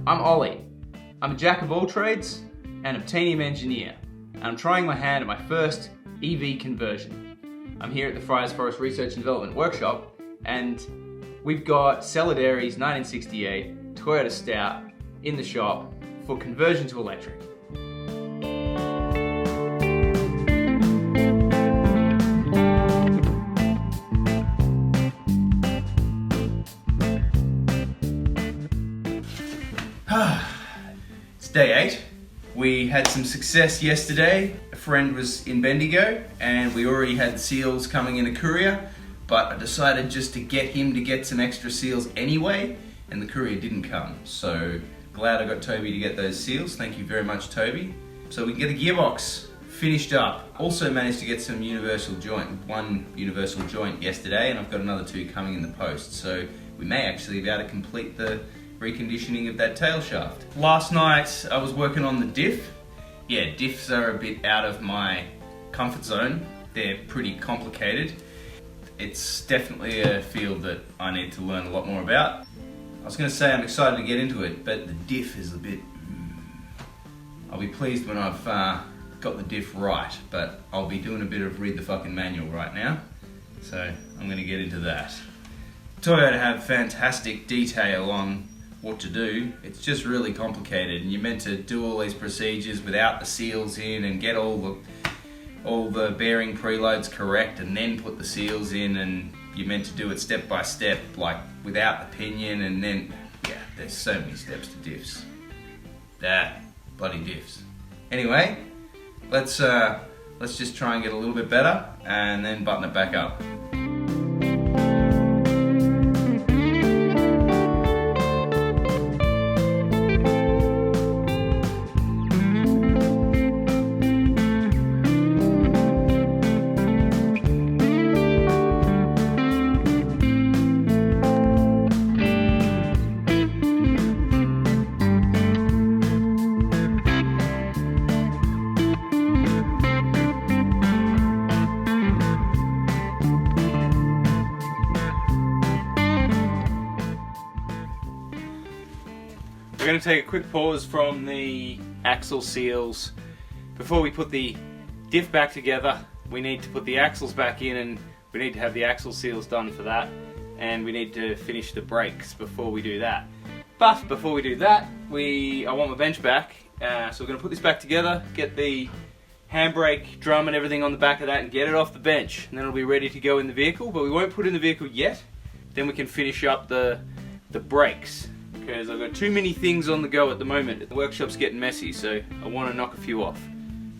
I'm Ollie. I'm a jack of all trades and a titanium engineer, and I'm trying my hand at my first EV conversion. I'm here at the Friars Forest Research and Development Workshop, and we've got Solidarity's 1968 Toyota Stout in the shop for conversion to electric. It's day 8. We had some success yesterday. A friend was in Bendigo and we already had seals coming in a courier, but I decided just to get him to get some extra seals anyway, and the courier didn't come. So glad I got Toby to get those seals. Thank you very much, Toby. So we can get the gearbox finished up. Also managed to get some one universal joint yesterday, and I've got another 2 coming in the post. So we may actually be able to complete the reconditioning of that tail shaft. Last night I was working on the diff. Yeah, diffs are a bit out of my comfort zone. They're pretty complicated. It's definitely a field that I need to learn a lot more about. I was going to say I'm excited to get into it, but the diff is a bit... I'll be pleased when I've got the diff right, but I'll be doing a bit of read the fucking manual right now. So I'm going to get into that. Toyota have fantastic detail on what to do. It's just really complicated, and you're meant to do all these procedures without the seals in and get all the bearing preloads correct and then put the seals in, and you're meant to do it step by step, like without the pinion, and then there's so many steps to diffs. Bloody diffs. Anyway, let's just try and get a little bit better and then button it back up. We're going to take a quick pause from the axle seals. Before we put the diff back together, we need to put the axles back in, and we need to have the axle seals done for that, and we need to finish the brakes before we do that. But before we do that, I want my bench back, so we're going to put this back together, get the handbrake drum and everything on the back of that, and get it off the bench, and then it'll be ready to go in the vehicle. But we won't put it in the vehicle yet. Then we can finish up the brakes, because I've got too many things on the go at the moment. The workshop's getting messy, so I want to knock a few off.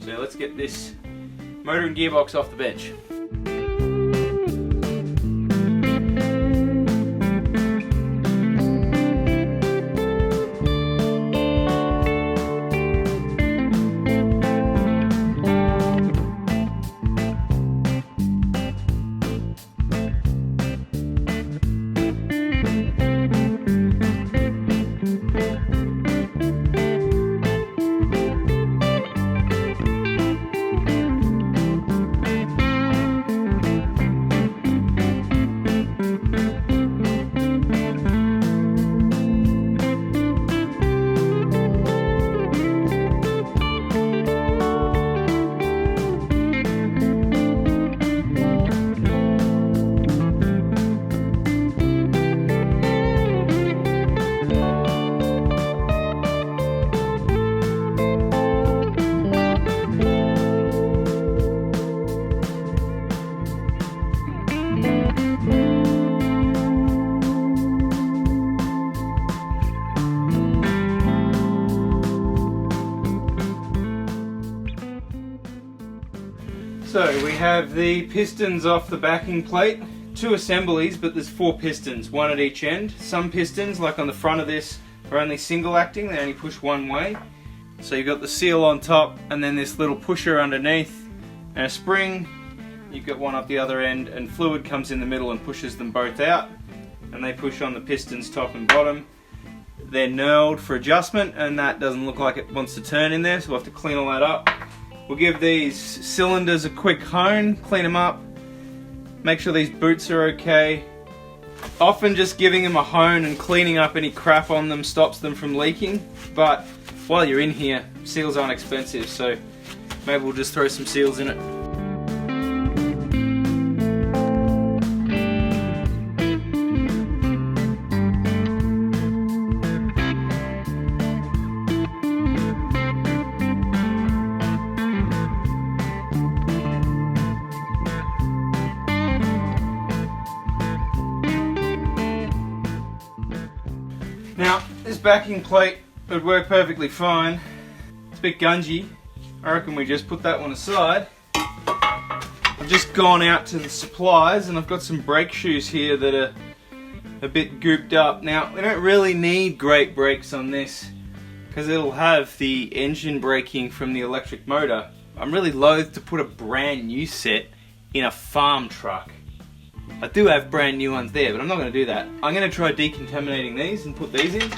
So let's get this motor and gearbox off the bench. So we have the pistons off the backing plate, 2 assemblies, but there's 4 pistons, 1 at each end. Some pistons, like on the front of this, are only single acting, they only push one way. So you've got the seal on top, and then this little pusher underneath, and a spring. You've got one up the other end, and fluid comes in the middle and pushes them both out, and they push on the pistons top and bottom. They're knurled for adjustment, and that doesn't look like it wants to turn in there, so we'll have to clean all that up. We'll give these cylinders a quick hone, clean them up, make sure these boots are okay, Often just giving them a hone and cleaning up any crap on them stops them from leaking, but while you're in here, seals aren't expensive, so maybe we'll just throw some seals in it. Now, this backing plate would work perfectly fine. It's a bit gungy. I reckon we just put that one aside. I've just gone out to the supplies and I've got some brake shoes here that are a bit gooped up. Now, we don't really need great brakes on this because it'll have the engine braking from the electric motor. I'm really loath to put a brand new set in a farm truck. I do have brand new ones there, but I'm not going to do that. I'm going to try decontaminating these and put these in.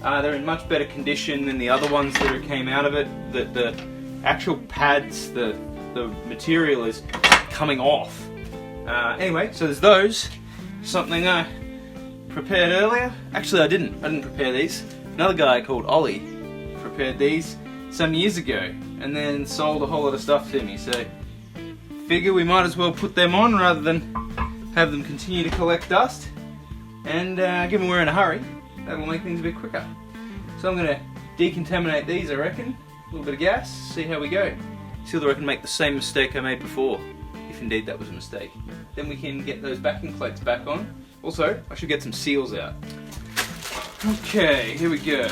They're in much better condition than the other ones that came out of it. The actual pads, the material is coming off. Anyway, so there's those. Something I prepared earlier. Actually, I didn't prepare these. Another guy called Ollie prepared these some years ago and then sold a whole lot of stuff to me. So figure we might as well put them on rather than have them continue to collect dust, and given we're in a hurry, that'll make things a bit quicker. So I'm going to decontaminate these, I reckon, a little bit of gas, see how we go. See whether I can make the same mistake I made before, if indeed that was a mistake. Then we can get those backing plates back on. Also, I should get some seals out. Okay, here we go.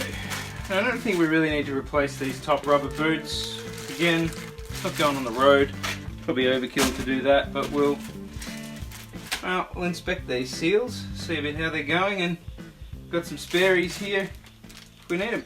Now, I don't think we really need to replace these top rubber boots. Again, it's not going on the road, probably overkill to do that, but we'll inspect these seals, see a bit how they're going, and got some spareys here if we need them.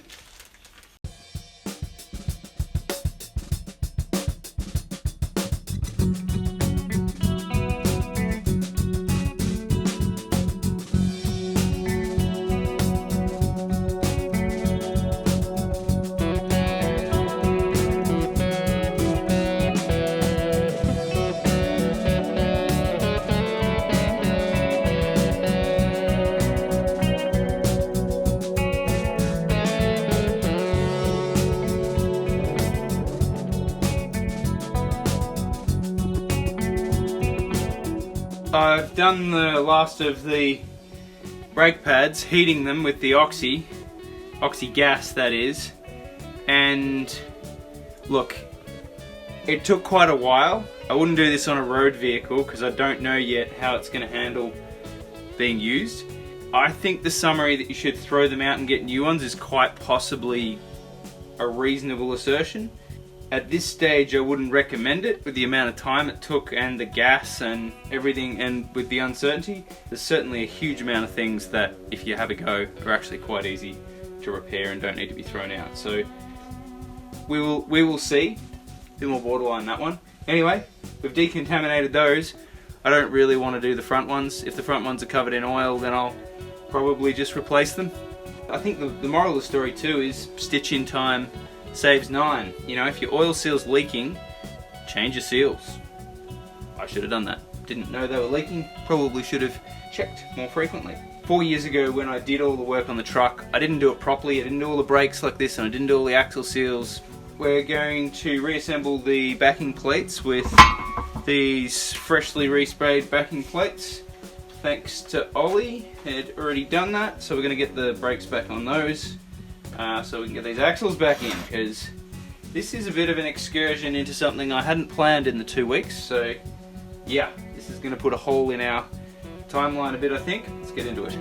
I've done the last of the brake pads, heating them with the oxy gas that is, and look, it took quite a while. I wouldn't do this on a road vehicle because I don't know yet how it's going to handle being used. I think the summary that you should throw them out and get new ones is quite possibly a reasonable assertion. At this stage I wouldn't recommend it with the amount of time it took and the gas and everything, and with the uncertainty. There's certainly a huge amount of things that if you have a go are actually quite easy to repair and don't need to be thrown out. So we will see. A bit more borderline that one. Anyway, we've decontaminated those. I don't really want to do the front ones. If the front ones are covered in oil, then I'll probably just replace them. I think the moral of the story too is stitch in time saves 9. You know, if your oil seal's leaking, change your seals. I should have done that. Didn't know they were leaking. Probably should have checked more frequently. 4 years ago when I did all the work on the truck, I didn't do it properly. I didn't do all the brakes like this and I didn't do all the axle seals. We're going to reassemble the backing plates with these freshly resprayed backing plates. Thanks to Ollie, had already done that, so we're going to get the brakes back on those. So we can get these axles back in, because this is a bit of an excursion into something I hadn't planned in the 2 weeks. So yeah, this is going to put a hole in our timeline a bit, I think. Let's get into it.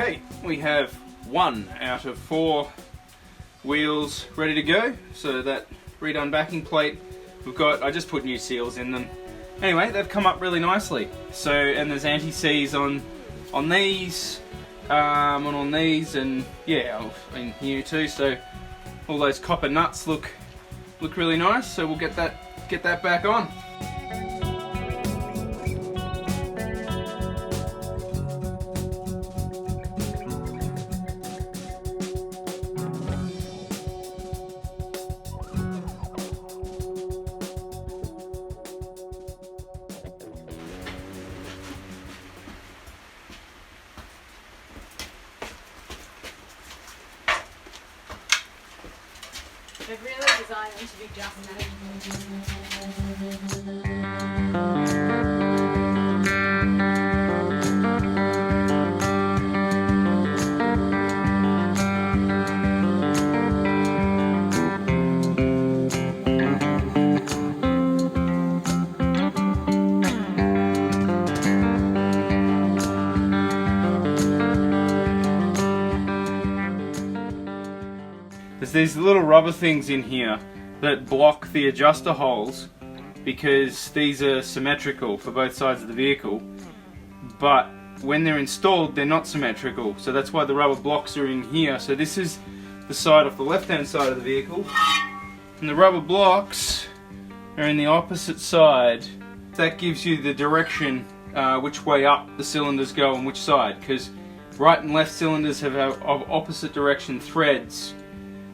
Okay, we have 1 out of 4 wheels ready to go. So that redone backing plate we've got, I just put new seals in them. Anyway, they've come up really nicely. So, and there's anti-seize on these, and on these, and yeah, in here too. So all those copper nuts look really nice. So we'll get that back on. They've really designed them to be just There's these little rubber things in here that block the adjuster holes because these are symmetrical for both sides of the vehicle, but when they're installed they're not symmetrical, so that's why the rubber blocks are in here. So this is the side off the left hand side of the vehicle, and the rubber blocks are in the opposite side. That gives you the direction which way up the cylinders go on which side, because right and left cylinders have opposite direction threads,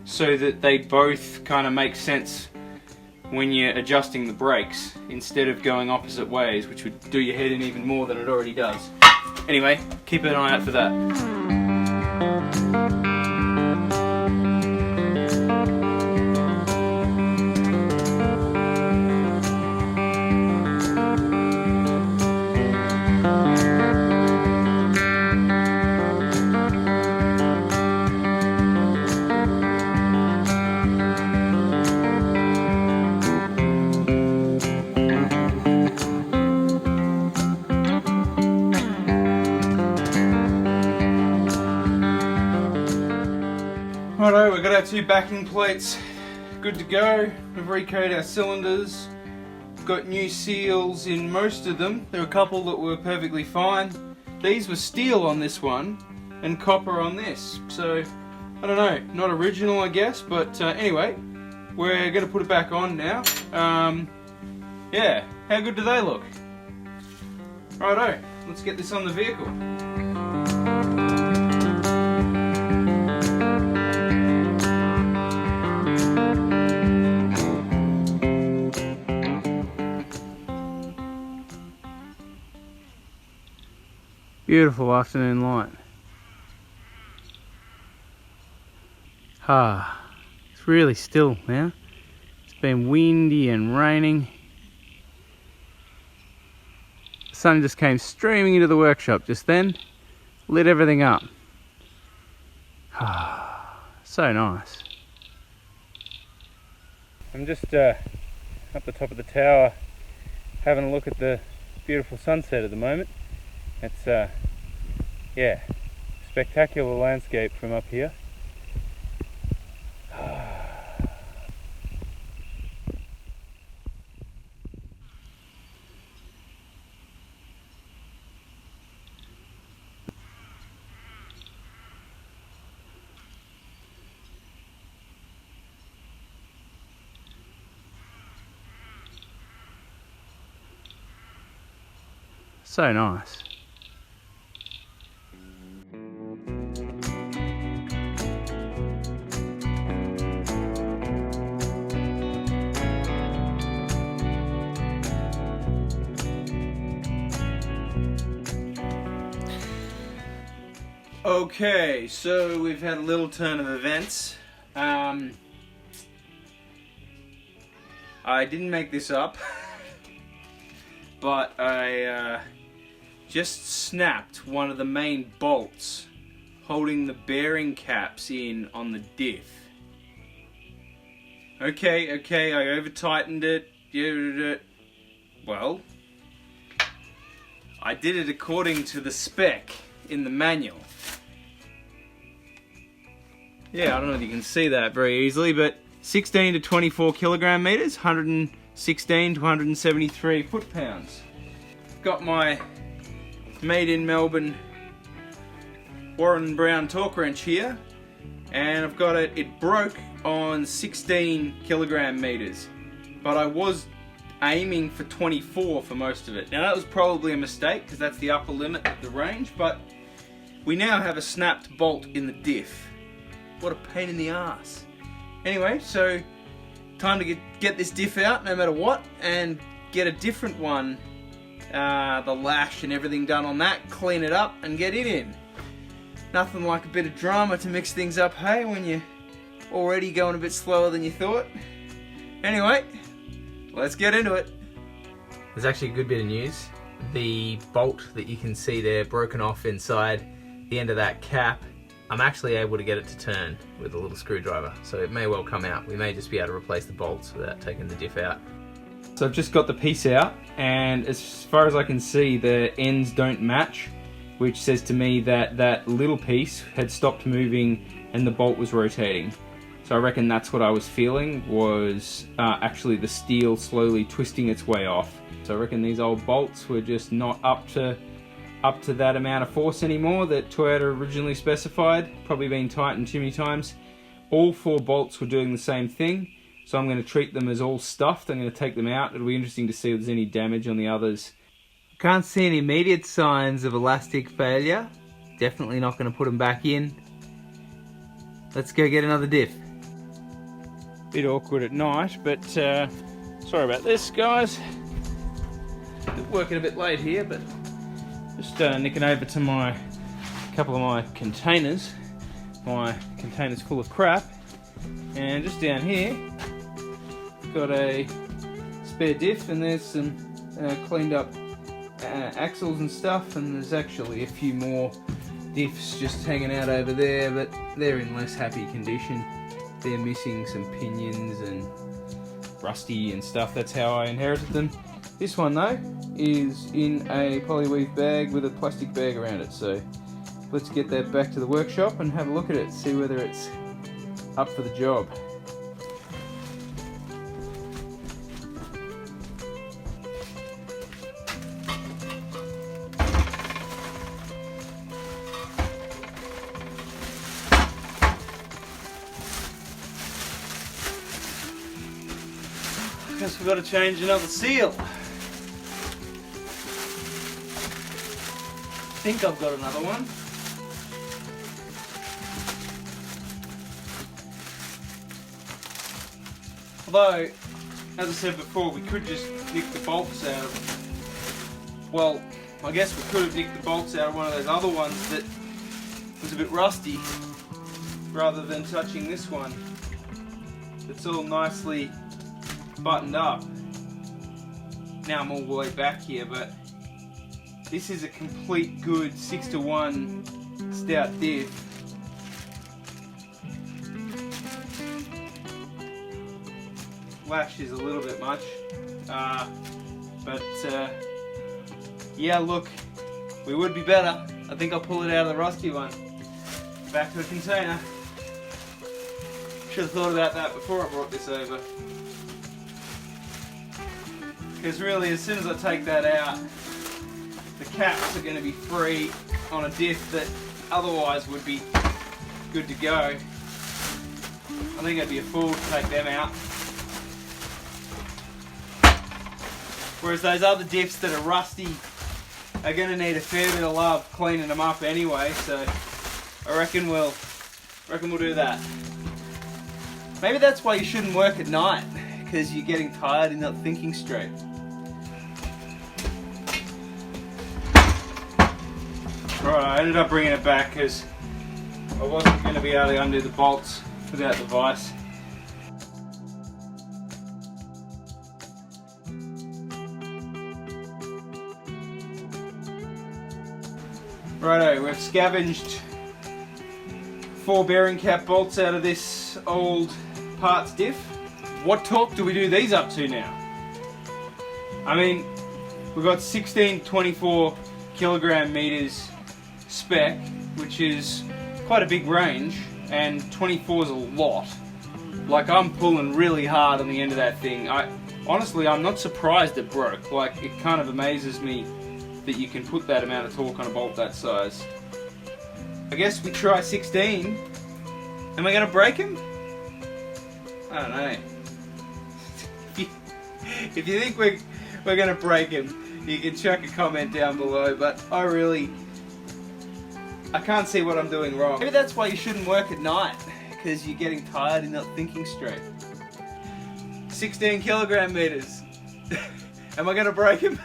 so that they both kind of make sense when you're adjusting the brakes instead of going opposite ways, which would do your head in even more than it already does. Anyway, keep an eye out for that. Righto, we've got our 2 backing plates good to go. We've recoated our cylinders. We've got new seals in most of them. There were a couple that were perfectly fine. These were steel on this one and copper on this. So, I don't know, not original I guess, but anyway, we're going to put it back on now. Yeah, how good do they look? Righto, let's get this on the vehicle. Beautiful afternoon light. It's really still now. It's been windy and raining. The sun just came streaming into the workshop just then, lit everything up. So nice. I'm just up the top of the tower having a look at the beautiful sunset at the moment. It's yeah, spectacular landscape from up here. So nice. Okay, so we've had a little turn of events. I didn't make this up, but I just snapped one of the main bolts holding the bearing caps in on the diff. Okay, I over-tightened it. Well, I did it according to the spec in the manual. yeah, I don't know if you can see that very easily, but 16 to 24 kilogram meters, 116 to 173 foot-pounds. Got my made in Melbourne Warren Brown torque wrench here, and I've got it broke on 16 kilogram meters, but I was aiming for 24 for most of it. Now that was probably a mistake because that's the upper limit of the range, but we now have a snapped bolt in the diff. What a pain in the ass. Anyway, so time to get this diff out no matter what and get a different one, the lash and everything done on that, clean it up and get it in. Nothing like a bit of drama to mix things up, hey, when you're already going a bit slower than you thought. Anyway, let's get into it. There's actually a good bit of news. The bolt that you can see there broken off inside the end of that cap, I'm actually able to get it to turn with a little screwdriver, so it may well come out. We may just be able to replace the bolts without taking the diff out. So I've just got the piece out, and as far as I can see, the ends don't match, which says to me that that little piece had stopped moving and the bolt was rotating. So I reckon that's what I was feeling, was actually the steel slowly twisting its way off. So I reckon these old bolts were just not up to that amount of force anymore that Toyota originally specified, probably been tightened too many times. All 4 bolts were doing the same thing, so I'm going to treat them as all stuffed. I'm going to take them out. It'll be interesting to see if there's any damage on the others. Can't see any immediate signs of elastic failure. Definitely not going to put them back in. Let's go get another diff. Bit awkward at night, but sorry about this, guys. Working a bit late here, but just nicking over to a couple of my containers. My containers full of crap. And just down here, got a spare diff, and there's some cleaned up axles and stuff, and there's actually a few more diffs just hanging out over there, but they're in less happy condition. They're missing some pinions and rusty and stuff. That's how I inherited them. This one though is in a polyweave bag with a plastic bag around it, so let's get that back to the workshop and have a look at it, see whether it's up for the job. Guess we've got to change another seal. I think I've got another one. Although, as I said before, we could just nick the bolts out of, well, I guess we could have nicked the bolts out of one of those other ones that was a bit rusty, rather than touching this one. It's all nicely buttoned up. Now I'm all the way back here, but this is a complete good 6-to-1 Stout diff. Lash is a little bit much, but yeah, look, we would be better. I think I'll pull it out of the rusty one. Back to the container. Should have thought about that before I brought this over. Because really, as soon as I take that out, the caps are going to be free on a diff that otherwise would be good to go. I think I'd be a fool to take them out. Whereas those other diffs that are rusty are going to need a fair bit of love cleaning them up anyway, so I reckon we'll do that. Maybe that's why you shouldn't work at night, because you're getting tired and not thinking straight. Right, I ended up bringing it back because I wasn't going to be able to undo the bolts without the vise. Righto, we've scavenged 4 bearing cap bolts out of this old parts diff. What torque do we do these up to now? I mean, we've got 16-24 kilogram meters spec, which is quite a big range, and 24 is a lot. Like, I'm pulling really hard on the end of that thing. Honestly, I'm not surprised it broke. Like, it kind of amazes me that you can put that amount of torque on a bolt that size. I guess we try 16. Am I gonna break him? I don't know. If you think we're gonna break him, you can chuck a comment down below, but I can't see what I'm doing wrong. Maybe that's why you shouldn't work at night, because you're getting tired and not thinking straight. 16 kilogram meters. Am I gonna break him?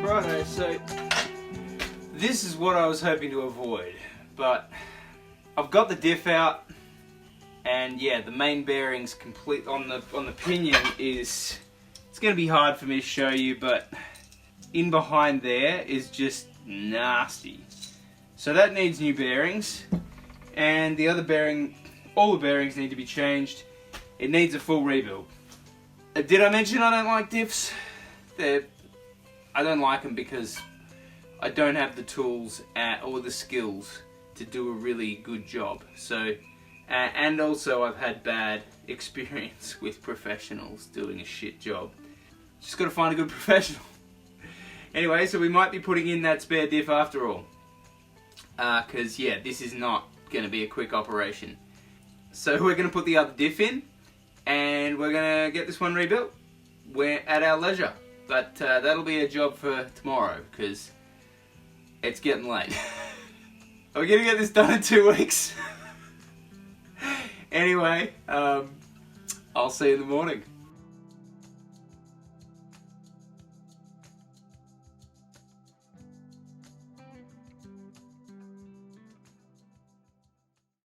Righto, so this is what I was hoping to avoid, but I've got the diff out, and yeah, the main bearings complete on the pinion is, it's going to be hard for me to show you, but in behind there is just nasty. So that needs new bearings, and the other bearing, all the bearings need to be changed. It needs a full rebuild. Did I mention I don't like diffs? I don't like them because I don't have the tools or the skills to do a really good job. So, and also I've had bad experience with professionals doing a shit job. Just got to find a good professional. Anyway, so we might be putting in that spare diff after all. Because yeah, this is not going to be a quick operation. So we're going to put the other diff in, and we're going to get this one rebuilt. We're at our leisure. But that'll be a job for tomorrow, because it's getting late. Are we going to get this done in 2 weeks? Anyway, I'll see you in the morning.